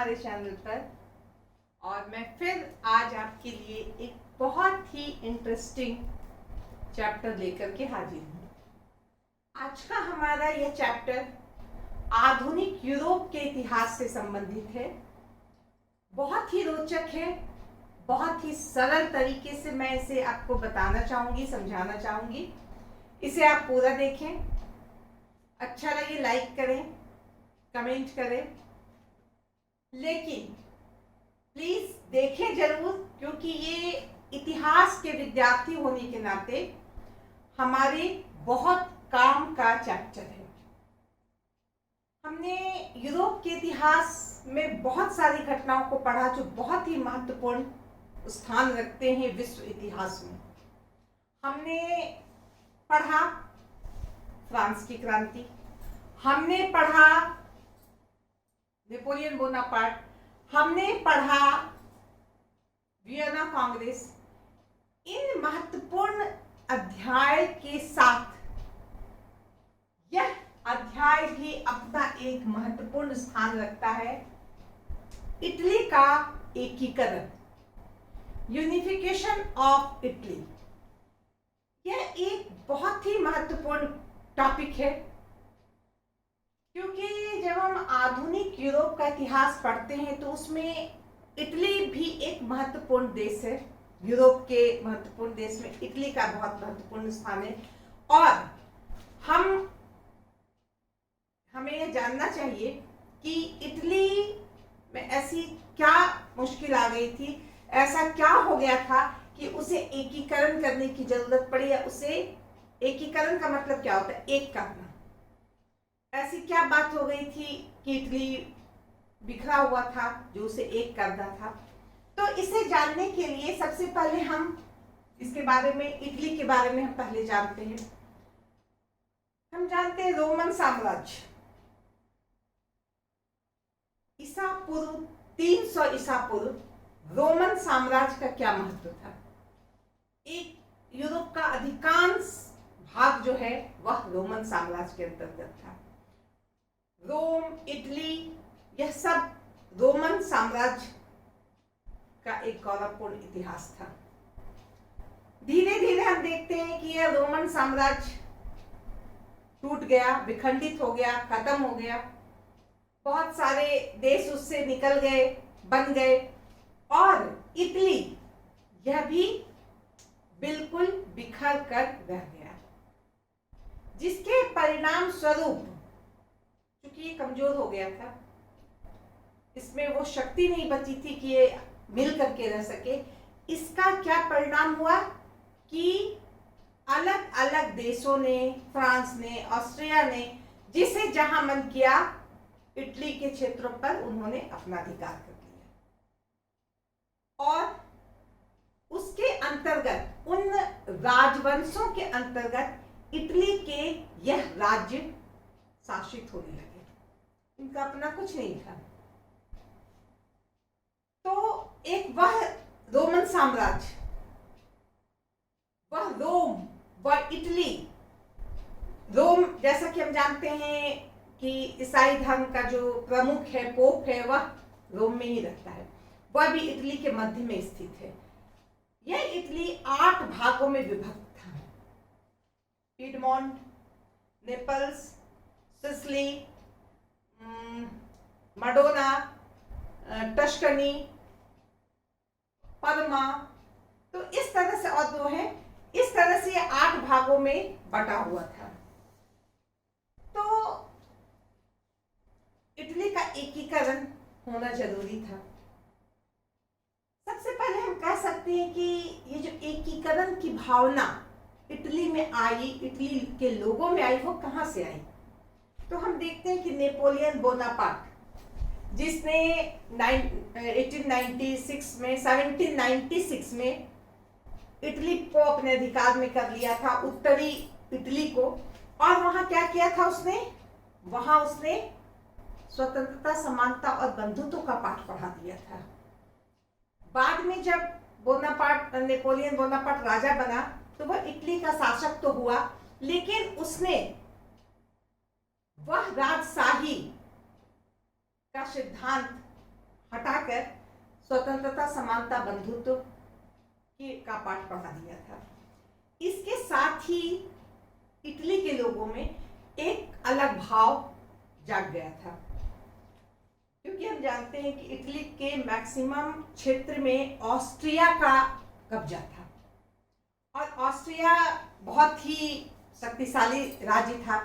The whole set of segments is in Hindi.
हमारे चैनल पर। और मैं फिर आज आपके लिए एक बहुत ही इंटरेस्टिंग चैप्टर लेकर के हाजिर हूँ। आज का हमारा यह चैप्टर आधुनिक यूरोप के इतिहास से संबंधित है। बहुत ही रोचक है, बहुत ही सरल तरीके से मैं इसे आपको बताना चाहूँगी, समझाना चाहूँगी। इसे आप पूरा देखें, अच्छा लगे लाइक करें, कमेंट करें, लेकिन प्लीज देखें जरूर, क्योंकि ये इतिहास के विद्यार्थी होने के नाते हमारे बहुत काम का चैप्टर है। हमने यूरोप के इतिहास में बहुत सारी घटनाओं को पढ़ा जो बहुत ही महत्वपूर्ण स्थान रखते हैं विश्व इतिहास में। हमने पढ़ा फ्रांस की क्रांति, हमने पढ़ा नेपोलियन बोनापार्ट, हमने पढ़ा वियना कांग्रेस। इन महत्वपूर्ण अध्याय के साथ यह अध्याय भी अपना एक महत्वपूर्ण स्थान रखता है, इटली का एकीकरण, यूनिफिकेशन ऑफ इटली। यह एक बहुत ही महत्वपूर्ण टॉपिक है, क्योंकि जब हम आधुनिक यूरोप का इतिहास पढ़ते हैं तो उसमें इटली भी एक महत्वपूर्ण देश है। यूरोप के महत्वपूर्ण देश में इटली का बहुत महत्वपूर्ण स्थान है। और हमें यह जानना चाहिए कि इटली में ऐसी क्या मुश्किल आ गई थी, ऐसा क्या हो गया था कि उसे एकीकरण करने की जरूरत पड़ी, या उसे एकीकरण का मतलब क्या होता है, एक करना। ऐसी क्या बात हो गई थी कि इटली बिखरा हुआ था जो उसे एक करना था। तो इसे जानने के लिए सबसे पहले हम इसके बारे में, इटली के बारे में हम पहले जानते हैं। हम जानते हैं रोमन साम्राज्य। ईसा पूर्व 300 ईसा पूर्व रोमन साम्राज्य का क्या महत्व था। एक यूरोप का अधिकांश भाग जो है वह रोमन साम्राज्य के अंतर्गत था। रोम, इटली, यह सब रोमन साम्राज्य का एक गौरवपूर्ण इतिहास था। धीरे धीरे हम देखते हैं कि यह रोमन साम्राज्य टूट गया, विखंडित हो गया, खत्म हो गया। बहुत सारे देश उससे निकल गए, बन गए, और इटली यह भी बिल्कुल बिखर कर रह गया, जिसके परिणाम स्वरूप, क्योंकि ये कमजोर हो गया था, इसमें वो शक्ति नहीं बची थी कि ये मिल करके रह सके। इसका क्या परिणाम हुआ कि अलग अलग देशों ने, फ्रांस ने, ऑस्ट्रिया ने, जिसे जहां मन किया इटली के क्षेत्रों पर उन्होंने अपना अधिकार कर लिया, और उसके अंतर्गत, उन राजवंशों के अंतर्गत इटली के यह राज्य शासित होने लगे। इनका अपना कुछ नहीं था। तो एक वह रोमन साम्राज्य, वह रोम, वह इटली। रोम, जैसा कि हम जानते हैं कि ईसाई धर्म का जो प्रमुख है, पोप है, वह रोम में ही रहता है। वह भी इटली के मध्य में स्थित है। यह इटली 8 भागों में विभक्त था। Piedmont, Naples, Sicily, Modena, Tuscany, Parma, तो इस तरह से, और 2 है, इस तरह से 8 भागों में बटा हुआ था। तो इटली का एकीकरण होना जरूरी था। सबसे पहले हम कह सकते हैं कि ये जो एकीकरण की भावना इटली में आई, इटली के लोगों में आई, वो कहां से आई। तो हम देखते हैं कि नेपोलियन बोनापार्ट, जिसने 1796 में इटली को अपने अधिकार में कर लिया था, उत्तरी इटली को। और वहां क्या किया था उसने, वहां उसने स्वतंत्रता, समानता और बंधुत्व का पाठ पढ़ा दिया था। बाद में जब नेपोलियन बोनापार्ट राजा बना तो वह इटली का शासक तो हुआ, लेकिन उसने वह राजशाही का सिद्धांत हटाकर स्वतंत्रता, समानता, बंधुत्व का पाठ पढ़ा दिया था। इसके साथ ही इटली के लोगों में एक अलग भाव जाग गया था, क्योंकि हम जानते हैं कि इटली के मैक्सिमम क्षेत्र में ऑस्ट्रिया का कब्जा था और ऑस्ट्रिया बहुत ही शक्तिशाली राज्य था।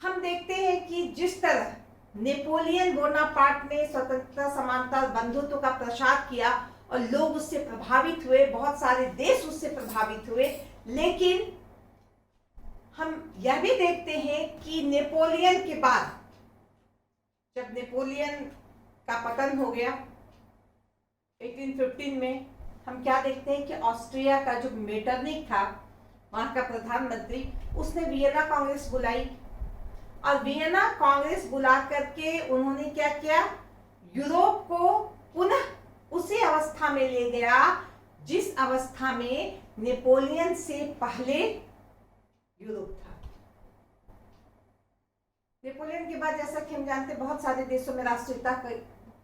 हम देखते हैं कि जिस तरह नेपोलियन बोनापार्ट ने स्वतंत्रता, समानता, बंधुत्व का प्रसार किया और लोग उससे प्रभावित हुए, बहुत सारे देश उससे प्रभावित हुए, लेकिन हम यह भी देखते हैं कि नेपोलियन के बाद, जब नेपोलियन का पतन हो गया 1815 में, हम क्या देखते हैं कि ऑस्ट्रिया का जो मेटरनिक था, वहां का प्रधानमंत्री, उसने वियना कांग्रेस बुलाई और वियना कांग्रेस बुला करके उन्होंने क्या किया, यूरोप को पुनः उसी अवस्था में ले गया जिस अवस्था में नेपोलियन से पहले यूरोप था। नेपोलियन के बाद जैसा कि हम जानते हैं बहुत सारे देशों में राष्ट्रीयता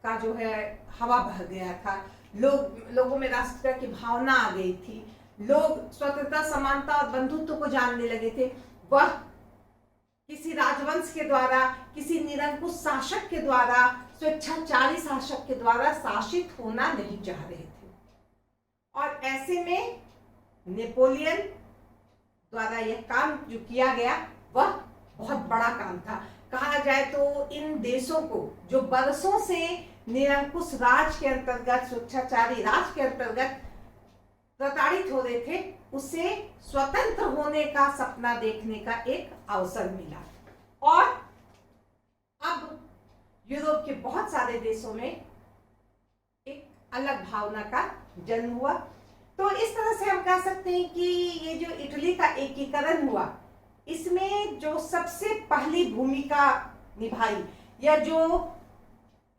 का जो है हवा बह गया था, लोगों में राष्ट्रीयता की भावना आ गई थी, लोग स्वतंत्रता, समानता और बंधुत्व को जानने लगे थे। वह किसी राजवंश के द्वारा, किसी निरंकुश शासक के द्वारा, स्वेच्छाचारी शासक के द्वारा शासित होना नहीं चाह रहे थे। और ऐसे में नेपोलियन द्वारा यह काम जो किया गया वह बहुत बड़ा काम था। कहा जाए तो इन देशों को जो बरसों से निरंकुश राज के अंतर्गत, स्वेच्छाचारी राज के अंतर्गत प्रताड़ित हो रहे थे, उससे स्वतंत्र होने का सपना देखने का एक अवसर मिला। और अब यूरोप के बहुत सारे देशों में एक अलग भावना का जन्म हुआ। तो इस तरह से हम कह सकते हैं कि ये जो इटली का एकीकरण हुआ, इसमें जो सबसे पहली भूमिका निभाई या जो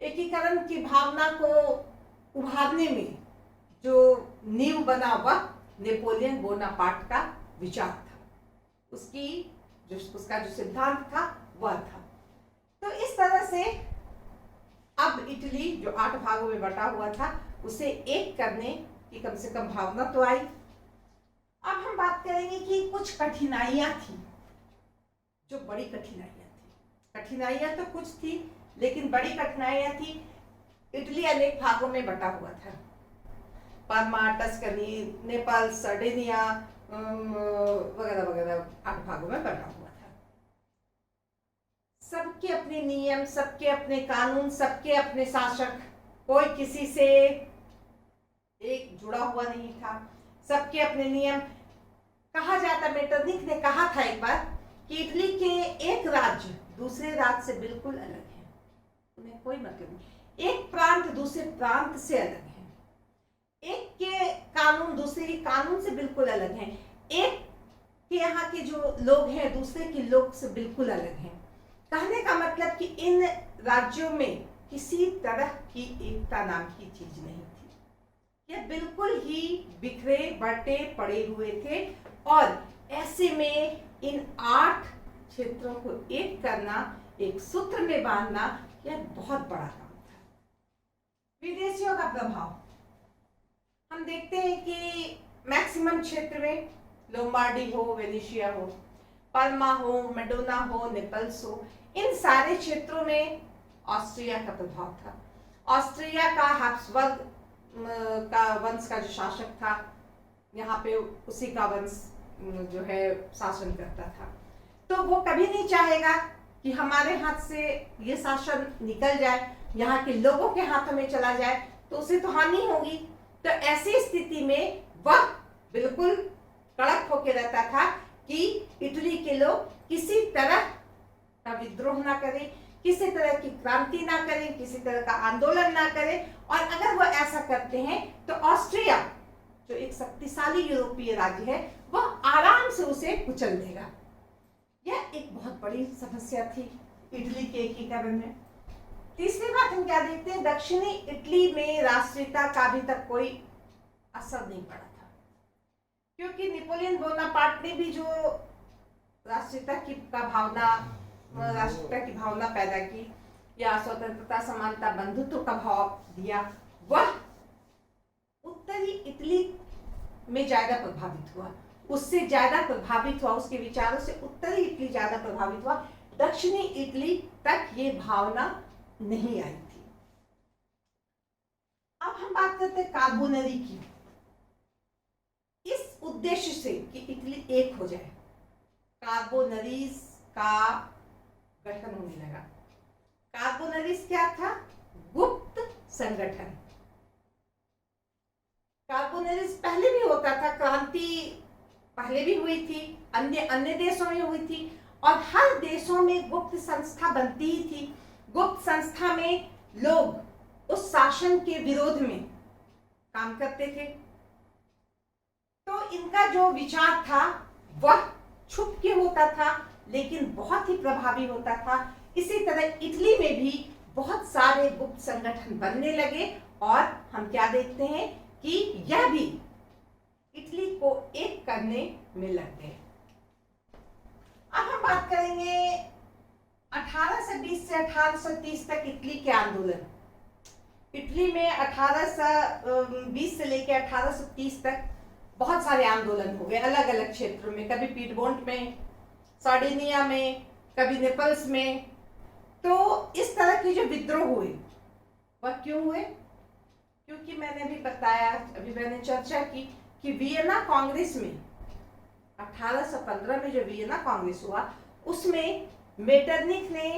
एकीकरण की भावना को उभारने में जो नींव बना, वह नेपोलियन बोनापार्ट का विचार था, उसका जो सिद्धांत था वह था। तो इस तरह से अब इटली जो 8 भागों में बटा हुआ था, उसे एक करने की कम से कम भावना तो आई। अब हम बात करेंगे कि कुछ कठिनाइयां थी, जो बड़ी कठिनाइयां थी। कठिनाइयां तो कुछ थी, लेकिन बड़ी कठिनाइयां थी। इटली अनेक भागों में बटा हुआ था, पार्मा, टस्कनी, नेपाल, सर्डिनिया वगैरह वगैरह 8 भागों में बटा हुआ था। सबके अपने नियम, सबके अपने कानून, सबके अपने शासक, कोई किसी से एक जुड़ा हुआ नहीं था, सबके अपने नियम। कहा जाता, मेटरनिक ने कहा था एक बार कि इटली के एक राज्य दूसरे राज्य से बिल्कुल अलग है, उन्हें कोई मतलब नहीं। एक प्रांत दूसरे प्रांत से अलग है, एक के कानून दूसरे के कानून से बिल्कुल अलग हैं, एक के यहाँ के जो लोग हैं दूसरे के लोग से बिल्कुल अलग हैं। कहने का मतलब कि इन राज्यों में किसी तरह की एकता नाम की चीज नहीं थी, ये बिल्कुल ही बिखरे बटे पड़े हुए थे। और ऐसे में इन 8 क्षेत्रों को एक करना, एक सूत्र में बांधना, यह बहुत बड़ा काम था। विदेशियों का प्रभाव हम देखते हैं कि मैक्सिमम क्षेत्र में, लोम्बार्डी हो, वेनेशिया हो, पाल्मा हो, मेडोना हो, नेपल्स हो, इन सारे क्षेत्रों में ऑस्ट्रिया का प्रभाव था। ऑस्ट्रिया का हैब्सबर्ग का वंश का जो शासक था, यहाँ पे उसी का वंश जो है शासन करता था। तो वो कभी नहीं चाहेगा कि हमारे हाथ से ये शासन निकल जाए, यहाँ के लोगों के हाथों में चला जाए, तो उसे तो हानि होगी। तो ऐसी स्थिति में वह बिल्कुल कड़क होकर रहता था कि इटली के लोग किसी तरह का विद्रोह ना करें, किसी तरह की क्रांति ना करें, किसी तरह का आंदोलन ना करें। और अगर वो ऐसा करते हैं तो ऑस्ट्रिया जो एक शक्तिशाली यूरोपीय राज्य है, वह आराम से उसे कुचल देगा। यह एक बहुत बड़ी समस्या थी इटली के एकीकरण में। तीसरी बात हम क्या देखते हैं, दक्षिणी इटली में राष्ट्रीयता का अभी तक कोई असर नहीं पड़ा था, क्योंकि नेपोलियन बोनापार्ट ने भी जो राष्ट्रीयता की भावना पैदा की, या स्वतंत्रता समानता बंधुत्व का भाव दिया, वह उत्तरी इटली में ज्यादा प्रभावित हुआ, उससे ज्यादा प्रभावित हुआ, उसके विचारों से उत्तरी इटली ज्यादा प्रभावित हुआ। दक्षिणी इटली तक ये भावना नहीं आई थी। अब हम बात करते हैं कार्बोनरी की। इस उद्देश्य से कि इटली एक हो जाए, कार्बोनरीज का गठन होने लगा। कार्बोनरीज क्या था? गुप्त संगठन। कार्बोनरीज पहले भी होता था, क्रांति पहले भी हुई थी, अन्य देशों में हुई थी, और हर देशों में गुप्त संस्था बनती ही थी। गुप्त संस्था में लोग उस शासन के विरोध में काम करते थे। तो इनका जो विचार था वह छुप के होता था, लेकिन बहुत ही प्रभावी होता था। इसी तरह इटली में भी बहुत सारे गुप्त संगठन बनने लगे, और हम क्या देखते हैं कि यह भी इटली को एक करने में लग गए। अब हम बात करेंगे 1820 से 1830 तक इटली के आंदोलन। इटली में 1820 से लेकर 1830 तक बहुत सारे आंदोलन हो गए अलग अलग क्षेत्रों में, कभी पीडमोंट में, सार्डिनिया में, कभी नेपल्स में। तो इस तरह के जो विद्रोह हुए वह क्यों हुए? क्योंकि मैंने भी बताया, अभी मैंने चर्चा की कि वियना कांग्रेस में 1815 में जो वियना कांग्रेस हुआ, उसमें मेटरनिख ने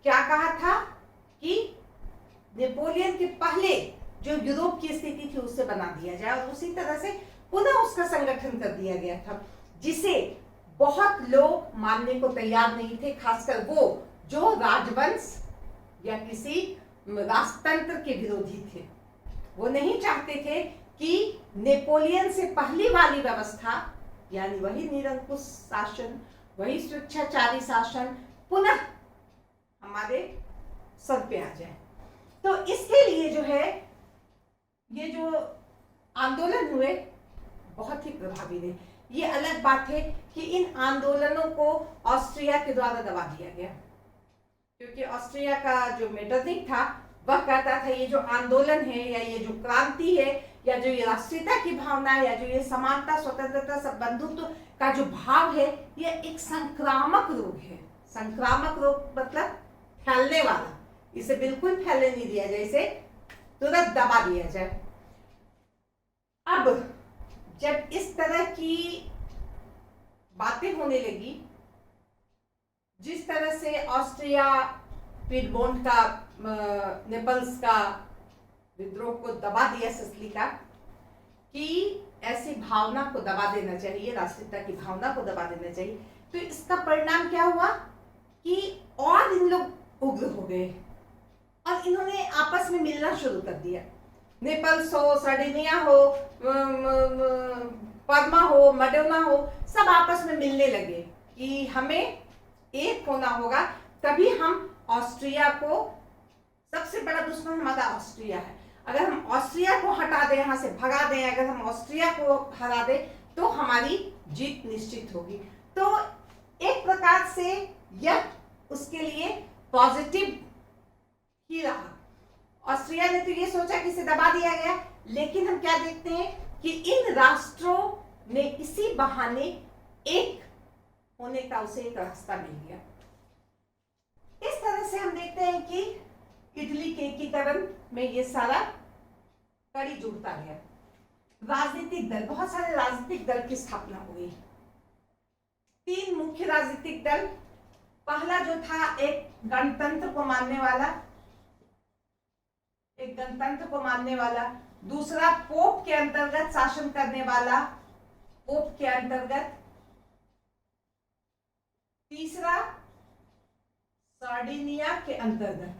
क्या कहा था कि नेपोलियन के पहले जो यूरोप की स्थिति थी उससे बना दिया जाए, और उसी तरह से पुनः उसका संगठन कर दिया गया था, जिसे बहुत लोग मानने को तैयार नहीं थे, खासकर वो जो राजवंश या किसी राजतंत्र के विरोधी थे। वो नहीं चाहते थे कि नेपोलियन से पहली वाली व्यवस्था, यानी वही निरंकुश शासन, वही स्वेच्छाचारी शासन पुनः हमारे सर पे आ जाए। तो इसके लिए जो है ये जो आंदोलन हुए बहुत ही प्रभावी रहे। ये अलग बात है कि इन आंदोलनों को ऑस्ट्रिया के द्वारा दबा दिया गया, क्योंकि ऑस्ट्रिया का जो मेटरनिख था वह कहता था ये जो आंदोलन है या ये जो क्रांति है या जो ये राष्ट्रीयता की भावना है या जो ये समानता, स्वतंत्रता, सब बंधुत्व का जो भाव है, ये एक संक्रामक रोग है। संक्रामक रोग मतलब फैलने वाला, इसे बिल्कुल फैलने नहीं दिया जाए, इसे तुरंत दबा दिया जाए। अब जब इस तरह की बातें होने लगी, जिस तरह से ऑस्ट्रिया पीडमोंट का, नेपल्स का विद्रोह को दबा दिया सिसिली का, कि ऐसी भावना को दबा देना चाहिए, राष्ट्रीयता की भावना को दबा देना चाहिए, तो इसका परिणाम क्या हुआ कि और इन लोग उग्र हो गए और इन्होंने आपस में मिलना शुरू कर दिया। नेपल्स हो, सार्डिनिया हो, परमा हो, मडोना हो, सब आपस में मिलने लगे कि हमें एक होना होगा, तभी हम ऑस्ट्रिया को, सबसे बड़ा दुश्मन हमारा ऑस्ट्रिया है, अगर हम ऑस्ट्रिया को हटा दें, यहाँ से भगा दें, अगर हम ऑस्ट्रिया को हरा दें तो हमारी जीत निश्चित होगी। तो एक प्रकार से यह उसके लिए पॉजिटिव ही रहा। ऑस्ट्रिया ने तो ये सोचा कि इसे दबा दिया गया, लेकिन हम क्या देखते हैं कि इन राष्ट्रों ने इसी बहाने एक होने का उसे एक रास्ता मिल गया। इस तरह से हम देखते हैं कि इटली के एकीकरण में ये सारा कड़ी जुड़ता गया। राजनीतिक दल, बहुत सारे राजनीतिक दल की स्थापना हुई। 3 मुख्य राजनीतिक दल, पहला जो था एक गणतंत्र को मानने वाला, दूसरा पोप के अंतर्गत शासन करने वाला, पोप के अंतर्गत, तीसरा सार्डिनिया के अंतर्गत।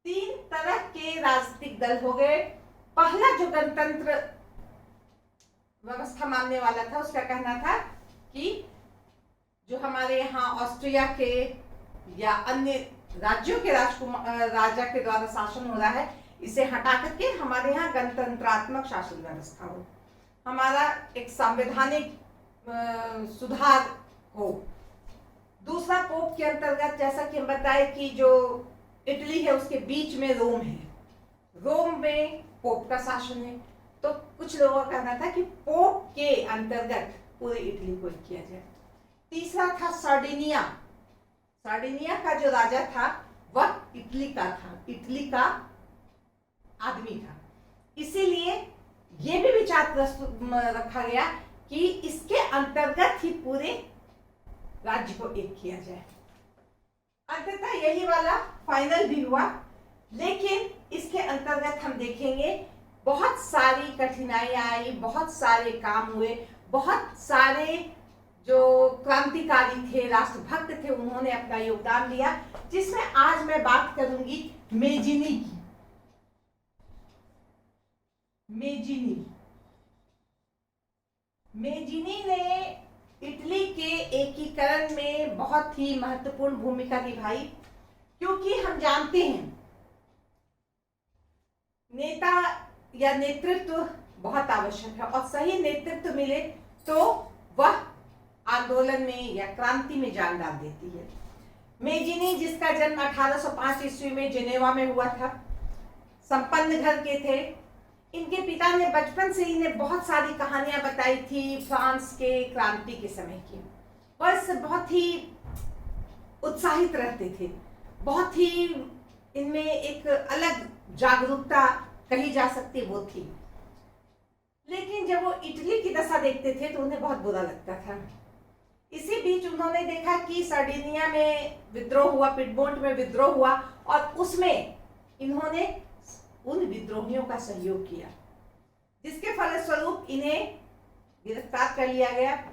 3 तरह के राजनीतिक दल हो गए। पहला जो गणतंत्र व्यवस्था मानने वाला था, उसका कहना था कि जो हमारे यहाँ ऑस्ट्रिया के या अन्य राज्यों के राजा के द्वारा शासन हो रहा है, इसे हटा करके हमारे यहाँ गणतंत्रात्मक शासन व्यवस्था हो, हमारा एक संवैधानिक सुधार हो, दूसरा पोप के अंतर्गत जैसा कि हम बताए कि जो इटली है उसके बीच में रोम है, रोम में पोप का शासन है। तो कुछ लोगों का कहना था कि पोप के अंतर्गत पूरे इटली को किया जाए। तीसरा था सार्डिनिया। सार्डिनिया का जो राजा था वह इटली का था, इटली का आदमी था। इसीलिए यह भी विचार प्रस्तुत रखा गया कि इसके अंतर्गत ही पूरे राज्य को एक किया जाए। अंततः यही वाला फाइनल भी हुआ, लेकिन इसके अंतर्गत हम देखेंगे बहुत सारी कठिनाइयां आई, बहुत सारे काम हुए, बहुत सारे जो क्रांतिकारी थे, राष्ट्रभक्त थे, उन्होंने अपना योगदान दिया, जिसमें आज मैं बात करूंगी मेजिनी की। मेजिनी ने इटली के एकीकरण में बहुत ही महत्वपूर्ण भूमिका निभाई, क्योंकि हम जानते हैं नेता या नेतृत्व बहुत आवश्यक है, और सही नेतृत्व मिले तो वह आंदोलन में या क्रांति में जान डाल देती है। मेजिनी, जिसका जन्म 1805 ईस्वी में जिनेवा में हुआ था, संपन्न घर के थे। इनके पिता ने बचपन से इन्हें बहुत सारी कहानियां बताई थी फ्रांस के क्रांति के समय की। वह इससे बहुत ही उत्साहित रहते थे, बहुत ही इनमें एक अलग जागरूकता कही जा सकती वो थी। लेकिन जब वो इटली की दशा देखते थे तो उन्हें बहुत बुरा लगता था। इसी बीच उन्होंने देखा कि सार्डिनिया में विद्रोह हुआ, पिडमोंट में विद्रोह हुआ, और उसमें इन्होंने उन विद्रोहियों का सहयोग किया, जिसके फलस्वरूप इन्हें गिरफ्तार कर लिया गया,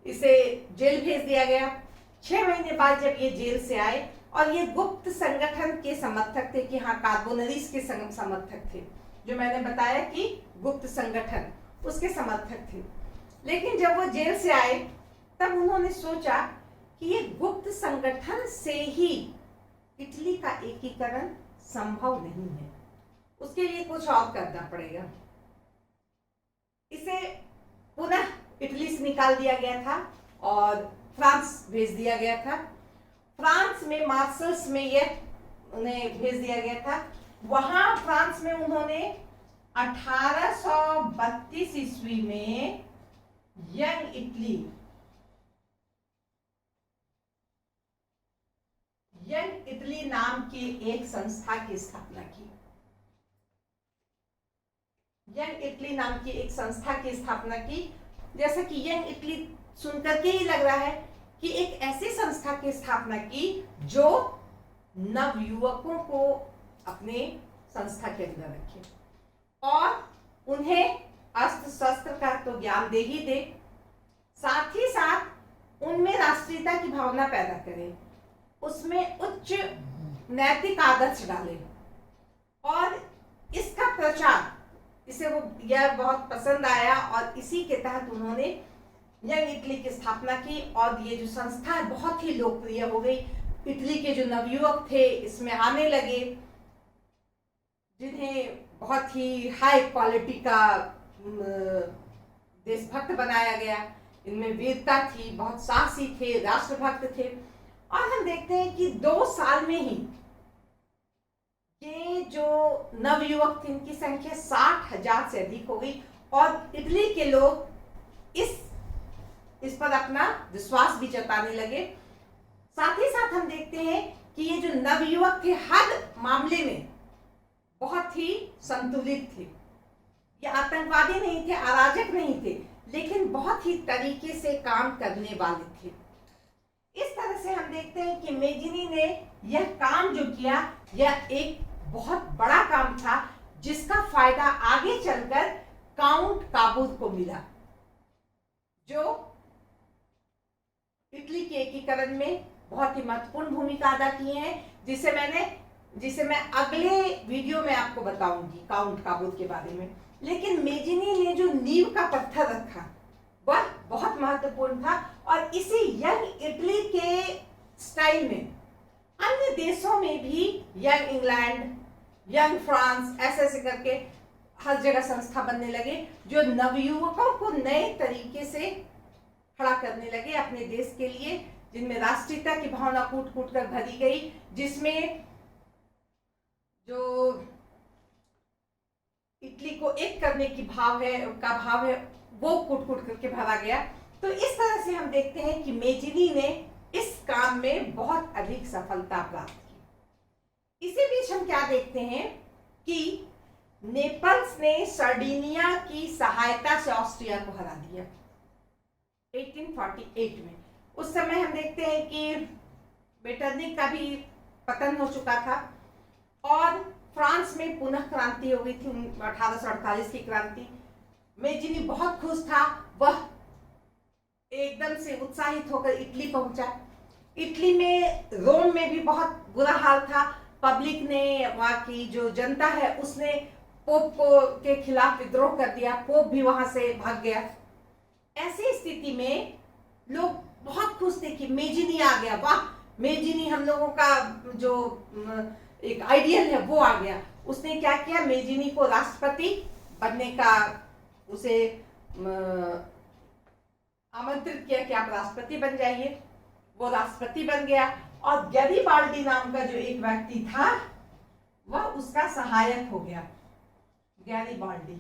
इसे जेल भेज दिया गया। 6 महीने बाद जब ये जेल से आए, और ये गुप्त संगठन के समर्थक थे कि हाँ, कार्बोनरीज के समर्थक थे, जो मैंने बताया कि गुप्त संगठन, उसके समर्थक थे। लेकिन जब वो जेल से आए तब उन्होंने सोचा कि ये गुप्त संगठन से ही इटली का एकीकरण संभव नहीं है, उसके लिए कुछ और करना पड़ेगा। इसे पुनः इटली से निकाल दिया गया था और फ्रांस भेज दिया गया था। फ्रांस में मार्सल्स में यह उन्हें भेज दिया गया था। वहां फ्रांस में उन्होंने 1832 ईस्वी में यंग इटली नाम की एक संस्था की स्थापना की। यंग इटली नाम की एक संस्था की स्थापना की। जैसा कि यंग इटली सुनकर के ही लग रहा है कि एक ऐसी संस्था की स्थापना की जो नवयुवकों को अपने संस्था के अंदर रखे और उन्हें अस्त्र शस्त्र का तो ज्ञान दे ही दे, साथ ही साथ उनमें राष्ट्रीयता की भावना पैदा करे, उसमें उच्च नैतिक आदर्श डाले, और इसका प्रचार, इसे वो यह बहुत पसंद आया, और इसी के तहत उन्होंने यंग इटली की स्थापना की। और ये जो संस्था है बहुत ही लोकप्रिय हो गई। इटली के जो नवयुवक थे इसमें आने लगे, जिन्हें बहुत ही हाई क्वालिटी का देशभक्त बनाया गया। इनमें वीरता थी, बहुत साहसी थे, राष्ट्रभक्त थे। और हम देखते हैं कि 2 साल में ही ये जो नवयुवक थे इनकी संख्या 60,000 से अधिक हो गई, और इटली के लोग इस पर अपना विश्वास भी जताने लगे। साथ ही साथ हम देखते हैं कि ये जो नवयुवक थे हर मामले में बहुत ही संतुलित थे। ये आतंकवादी नहीं थे, अराजक नहीं थे, लेकिन बहुत ही तरीके से काम करने वाले थे। इस तरह से हम देखते हैं कि मेजिनी ने यह काम जो किया, यह एक बहुत बड़ा काम था, जिसका फायदा आगे चलकर काउंट काबूल को मिला, जो इटली के एकीकरण में बहुत ही महत्वपूर्ण भूमिका अदा किए हैं, जिसे मैं अगले वीडियो में आपको बताऊंगी काउंट काबूल के बारे में। लेकिन मेजिनी ने जो नींव का पत्थर रखा वह बहुत महत्वपूर्ण था, और इसी यंग इटली के स्टाइल में अन्य देशों में भी यंग इंग्लैंड, यंग फ्रांस, ऐसे करके हर जगह संस्था बनने लगे, जो नवयुवकों को नए तरीके से खड़ा करने लगे अपने देश के लिए, जिनमें राष्ट्रीयता की भावना कूट कूट कर भरी गई, जिसमें जो इटली को एक करने की भाव है वो कूट कूट करके भरा गया। तो इस तरह से हम देखते हैं कि मेजिनी ने इस काम में बहुत अधिक सफलता प्राप्त की। इसी बीच हम क्या देखते हैं कि नेपल्स ने सर्डिनिया की सहायता से ऑस्ट्रिया को हरा दिया 1848 में। उस समय हम देखते हैं कि मेटरनिक का भी पतन हो चुका था और फ्रांस में पुनः क्रांति हो गई थी, 1848 की क्रांति। मेजिनी बहुत खुश था, वह एकदम से उत्साहित होकर इटली पहुंचा। इटली में, रोम में भी बहुत बुरा हाल था। पब्लिक ने, वहां की जो जनता है उसने पोप के खिलाफ विद्रोह कर दिया, पोप भी वहां से भाग गया। ऐसी स्थिति में लोग बहुत खुश थे कि मेजिनी आ गया, वाह मेजिनी हम लोगों का जो एक आइडियल है वो आ गया। उसने क्या किया, मेजिनी को राष्ट्रपति बनने का उसे आमंत्रित किया कि आप राष्ट्रपति बन जाइए। वो राष्ट्रपति बन गया और गैरिबाल्डी नाम का जो एक व्यक्ति था वह उसका सहायक हो गया, गैरिबाल्डी।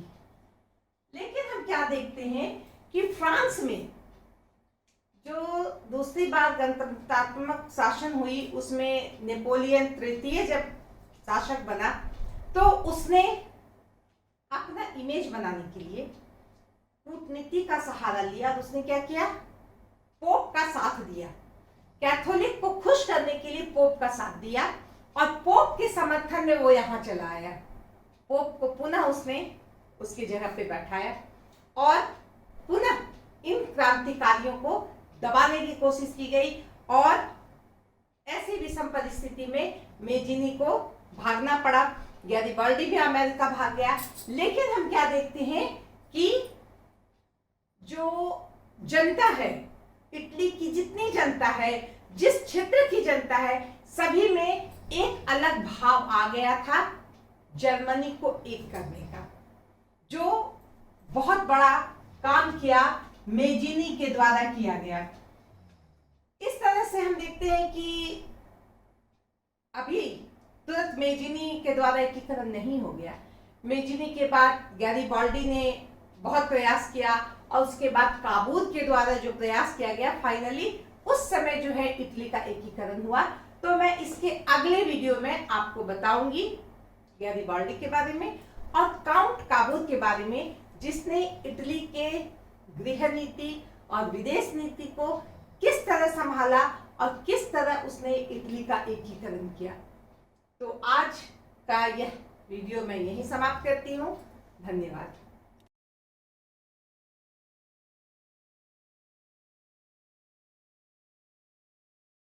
लेकिन हम क्या देखते हैं कि फ्रांस में जो दूसरी बार गणतंत्रात्मक शासन हुई उसमें नेपोलियन तृतीय जब शासक बना तो उसने अपना इमेज बनाने के लिए कूटनीति का सहारा लिया और उसने क्या किया, पोप का साथ दिया। कैथोलिक को खुश करने के लिए पोप का साथ दिया और पोप के समर्थन में वो यहाँ चला आया। पोप को पुनः उसने उसकी जगह पे बैठाया और पुनः इन क्रांतिकारियों को दबाने की कोशिश की गई और ऐसी विषम परिस्थिति में मेजिनी को भागना पड़ा। गैरिबाल्डी भी अमेरिका भाग गया। लेकिन हम क्या देखते हैं कि जो जनता है, इटली की जितनी जनता है, जिस क्षेत्र की जनता है, सभी में एक अलग भाव आ गया था जर्मनी को एक करने का, जो बहुत बड़ा काम किया मेजिनी के द्वारा किया गया। इस तरह से हम देखते हैं कि अभी तुरंत मेजिनी के द्वारा एकीकरण नहीं हो गया। मेजिनी के बाद गैरिबाल्डी ने बहुत प्रयास किया और उसके बाद काबूल के द्वारा जो प्रयास किया गया, फाइनली उस समय जो है इटली का एकीकरण हुआ। तो मैं इसके अगले वीडियो में आपको बताऊंगी गैरिबाल्डी के बारे में और काउंट काबूल के बारे में, जिसने इटली के गृह नीति और विदेश नीति को किस तरह संभाला और किस तरह उसने इटली का एकीकरण किया। तो आज का यह वीडियो मैं यहीं समाप्त करती हूँ। धन्यवाद।